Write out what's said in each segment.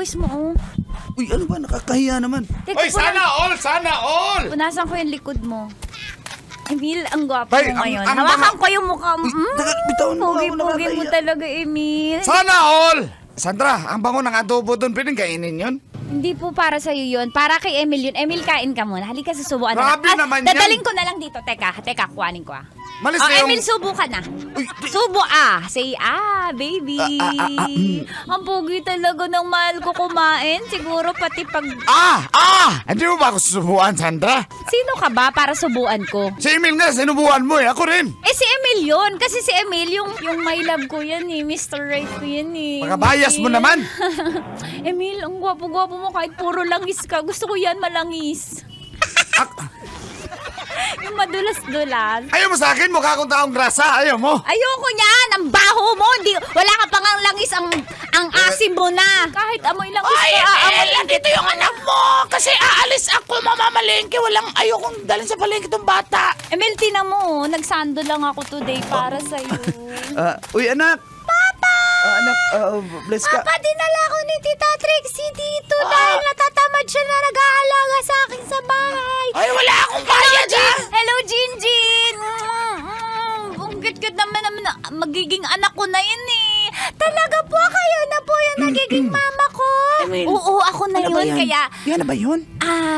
pawis mo, oh. Uy, ano ba? Nakakahiya naman. Teka, Uy, sana all! Punasan ko yung likod mo. Emil, ang gwapo Tay, mo ngayon. ang Hawakan ko yung mukha mo. bitawan mo ako, Pogi-pogi mo nakakahiya. talaga, Emil. Sana all! Sandra, ang bango ng adobo doon, pwedeng kainin yun? Hindi po para sa'yo yun. Para kay Emil yun. Emil, kain ka muna. Halika, susubuan na. Grabe naman yan. Dadaling ko na lang dito. Teka, kuhanin ko ah. Malis Oh, na yung... Emil, subo ka na. Uy, Subo Say baby. Ang pogi talaga ng mahal ko kumain. Siguro pati pag... Hindi mo ba ako susubuan, Sandra? Sino ka ba para subuan ko? Si Emil nga, sinubuan mo eh. Ako rin. Si Emil yun. Kasi si Emil, yung my love ko yan eh. Mr. Right ko yan eh. Pagkabayas mo naman. Emil, ang gwapo-gwapo mo kahit puro langis ka. Gusto ko yan malangis. Yung madulas-dulas. Ayaw mo sa akin, mukha akong taong grasa. Ayaw mo. Ayoko niyan! Ang baho mo! Wala ka pang ang langis, ang asim mo na! Kahit amoy langis ka, aamoy. Nandito yung anak mo! Kasi aalis ako, mamamalengke. Ayokong dalhin sa palengke itong bata. Emil, tina mo, nagsando lang ako today para sa'yo. uy, anak. Papa! Anak, bless ka. Papa, dinala ko ni Tita Trixie dito dahil natatamad siya na nag-aalaga sa akin sa bahay. Ay, wala akong bayad, ha? Hello, Jinjin! Ang cute-cute naman magiging anak ko na yun eh. Talaga po, kayo na po yung nagiging mama ko. Emil, Oo, ako na ano ba yun. yan? Kaya, Yan na ba yun?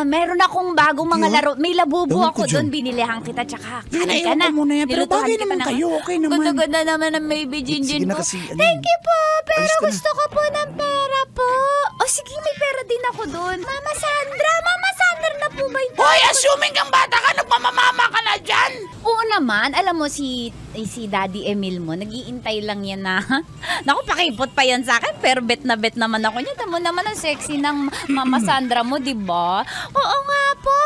meron akong bagong mga Yun? laro. May labubo Ewan ako ko dyan. doon. Binilihan kita, tsaka Yan, kain ka ewan na. ko muna yan. Pero Nilutuhan bagay kita naman ng- kayo, okay naman. Ganda-ganda naman ang baby Jinjin Sige na ko. kasi, ano Thank you po, pero Alis ka na. gusto ko po ng pera po. Sige, may pera din ako doon. Mama Sandra na po ba ito? Hoy, assuming kang bata ka, nagmamamama ka na dyan. Oo naman, alam mo si Daddy Emil mo, nag-iintay lang yan na. Naku, pakipot pa yan sa akin, pero bet naman ako niya. Tamo naman ang sexy ng Mama Sandra mo, di ba? Oo nga po,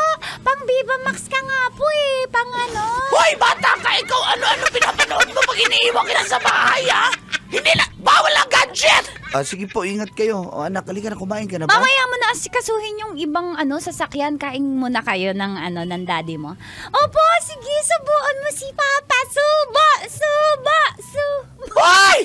pang Viva Max ka nga po eh, pang ano. Hoy, bata ka, ikaw ano-ano pinapanood mo pag iniiwan kita sa bahay, ha? Hindi na, bawal ang gadget! Sige po, ingat kayo. Anak, halika na, kumain ka na ba? Mamaya mo na asikasuhin yung ibang sasakyan, kain muna kayo ng daddy mo. Opo, sige, subuan mo si Papa. Subo! Hoy!